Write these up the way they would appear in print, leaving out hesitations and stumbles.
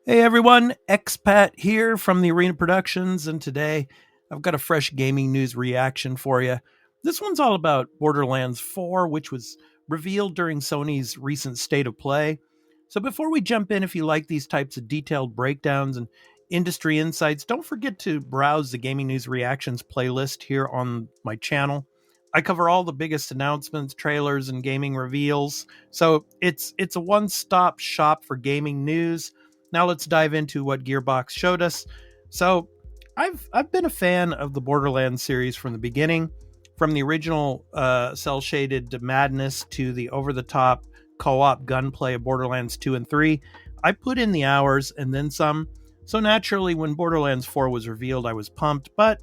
Hey everyone, Expat here from the Arena Productions, and today I've got a fresh gaming news reaction for you. This one's all about Borderlands 4, which was revealed during Sony's recent State of Play. So before we jump in, if you like these types of detailed breakdowns and industry insights, don't forget to browse the Gaming News Reactions playlist here on my channel. I cover all the biggest announcements, trailers, and gaming reveals. So it's a one-stop shop for gaming news. Now let's dive into what Gearbox showed us. So I've been a fan of the Borderlands series from the beginning, from the original cel-shaded madness to the over-the-top co-op gunplay of Borderlands 2 and 3. I put in the hours and then some. So naturally, when Borderlands 4 was revealed, I was pumped, but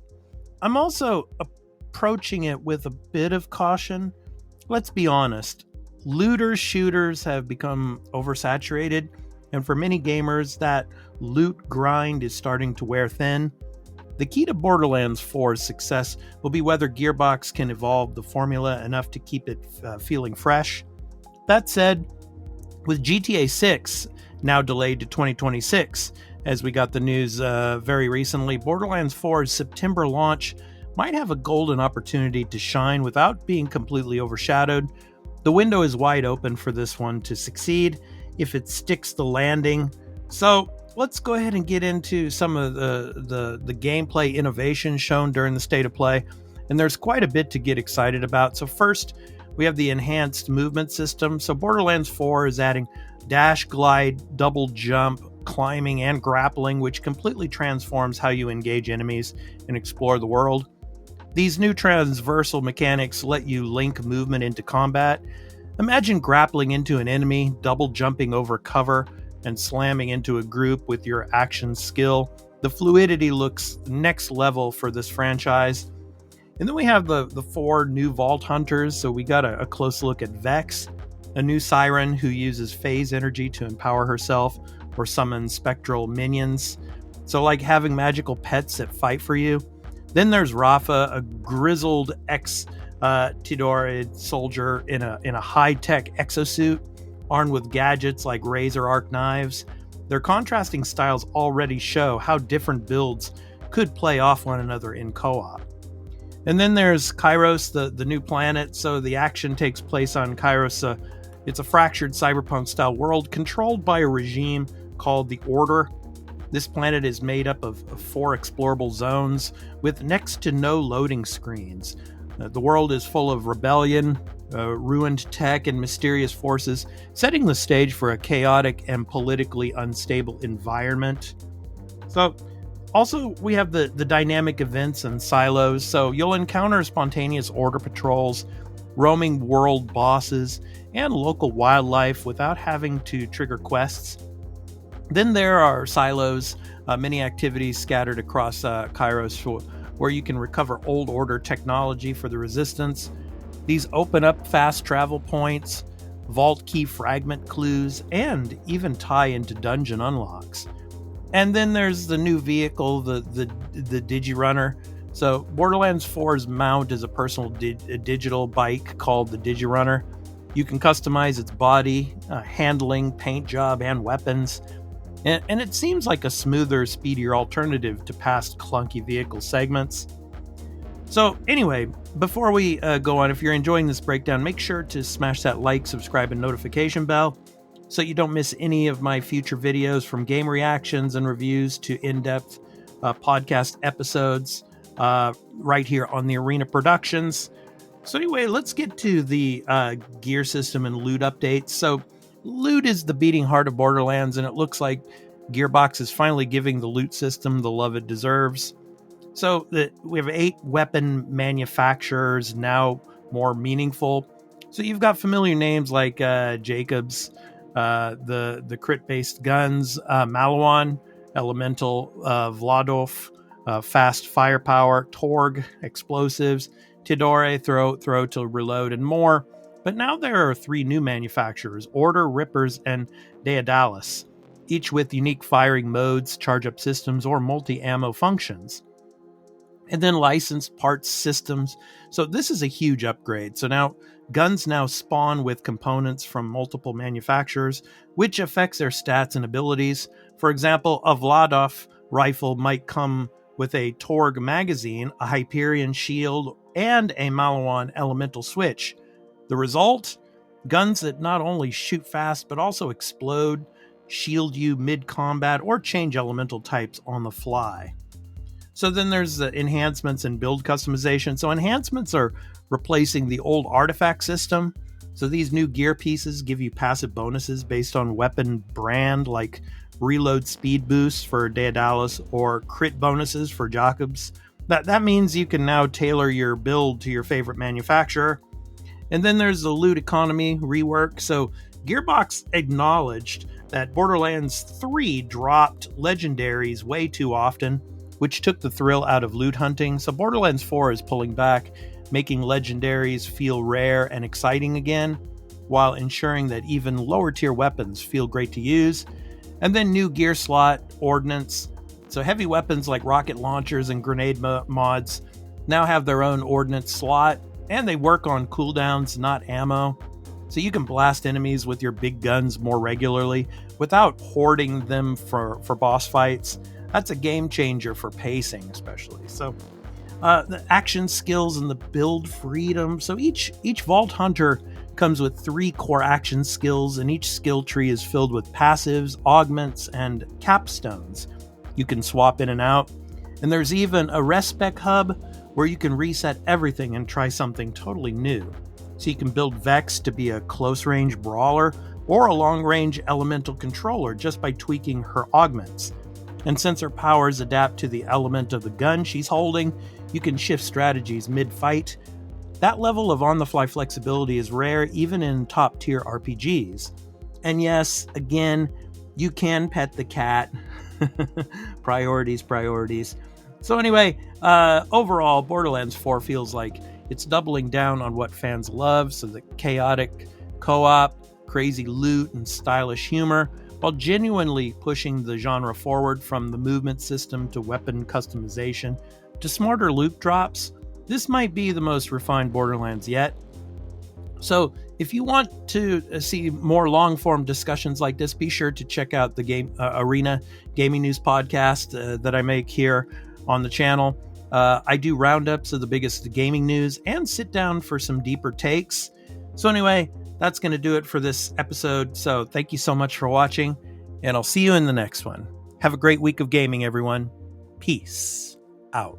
I'm also approaching it with a bit of caution. Let's be honest, looter shooters have become oversaturated, and for many gamers, that loot grind is starting to wear thin. The key to Borderlands 4's success will be whether Gearbox can evolve the formula enough to keep it feeling fresh. That said, with GTA 6 now delayed to 2026, as we got the news very recently, Borderlands 4's September launch might have a golden opportunity to shine without being completely overshadowed. The window is wide open for this one to succeed if it sticks the landing. So let's go ahead and get into some of the gameplay innovations shown during the State of Play. And there's quite a bit to get excited about. So first, we have the enhanced movement system. So Borderlands 4 is adding dash, glide, double jump, climbing, and grappling, which completely transforms how you engage enemies and explore the world. These new transversal mechanics let you link movement into combat. Imagine grappling into an enemy, double jumping over cover, and slamming into a group with your action skill. The fluidity looks next level for this franchise. And then we have the four new Vault Hunters. So we got a close look at Vex, a new Siren who uses phase energy to empower herself or summon spectral minions. So like having magical pets that fight for you. Then there's Rafa, a grizzled Tidore soldier in a high-tech exosuit, armed with gadgets like razor arc knives. Their contrasting styles already show how different builds could play off one another in co-op. And then there's Kairos, the new planet. So the action takes place on Kairos. It's a fractured cyberpunk-style world controlled by a regime called the Order. This planet is made up of 4 explorable zones with next to no loading screens. The world is full of rebellion, ruined tech, and mysterious forces, setting the stage for a chaotic and politically unstable environment. So, also, we have the dynamic events and silos. So, you'll encounter spontaneous order patrols, roaming world bosses, and local wildlife without having to trigger quests. Then there are silos, many activities scattered across Kairos where you can recover old order technology for the Resistance. These open up fast travel points, vault key fragment clues, and even tie into dungeon unlocks. And then there's the new vehicle, the Digi-Runner. So Borderlands 4's mount is a personal digital bike called the Digi-Runner. You can customize its body, handling, paint job, and weapons. And it seems like a smoother, speedier alternative to past clunky vehicle segments. So anyway, before we go on, if you're enjoying this breakdown, make sure to smash that like, subscribe, and notification bell so you don't miss any of my future videos, from game reactions and reviews to in-depth podcast episodes right here on the Arena Productions. So anyway, let's get to the gear system and loot updates. So loot is the beating heart of Borderlands, and it looks like Gearbox is finally giving the loot system the love it deserves. So we have 8 weapon manufacturers, now more meaningful. So you've got familiar names like Jacobs, the crit-based guns, Malawan, Elemental, Vladov, fast firepower, Torg, explosives, Tidore, throw to reload, and more. But now there are 3 new manufacturers, Order, Rippers, and Daedalus, each with unique firing modes, charge-up systems, or multi-ammo functions. And then licensed parts systems. So this is a huge upgrade. So now guns now spawn with components from multiple manufacturers, which affects their stats and abilities. For example, a Vladov rifle might come with a Torg magazine, a Hyperion shield, and a Malawan elemental switch. The result? Guns that not only shoot fast, but also explode, shield you mid-combat, or change elemental types on the fly. So then there's the enhancements and build customization. So enhancements are replacing the old artifact system. So these new gear pieces give you passive bonuses based on weapon brand, like reload speed boosts for Daedalus or crit bonuses for Jacobs. That means you can now tailor your build to your favorite manufacturer. And then there's the loot economy rework. So Gearbox acknowledged that Borderlands 3 dropped legendaries way too often, which took the thrill out of loot hunting. So Borderlands 4 is pulling back, making legendaries feel rare and exciting again, while ensuring that even lower tier weapons feel great to use. And then new gear slot ordnance. So heavy weapons like rocket launchers and grenade mods now have their own ordnance slot, and they work on cooldowns, not ammo. So you can blast enemies with your big guns more regularly without hoarding them for boss fights. That's a game changer for pacing, especially. So the action skills and the build freedom. So each Vault Hunter comes with 3 core action skills, and each skill tree is filled with passives, augments, and capstones. You can swap in and out. And there's even a respec hub where you can reset everything and try something totally new. So you can build Vex to be a close-range brawler or a long-range elemental controller just by tweaking her augments. And since her powers adapt to the element of the gun she's holding, you can shift strategies mid-fight. That level of on-the-fly flexibility is rare even in top-tier RPGs. And yes, again, you can pet the cat. Priorities. So anyway, overall, Borderlands 4 feels like it's doubling down on what fans love, so the chaotic co-op, crazy loot, and stylish humor, while genuinely pushing the genre forward from the movement system to weapon customization to smarter loot drops. This might be the most refined Borderlands yet. So if you want to see more long-form discussions like this, be sure to check out the Arena Gaming News podcast that I make here on the channel. I do roundups of the biggest gaming news and sit down for some deeper takes. So anyway, that's going to do it for this episode. So thank you so much for watching, and I'll see you in the next one. Have a great week of gaming, everyone. Peace out.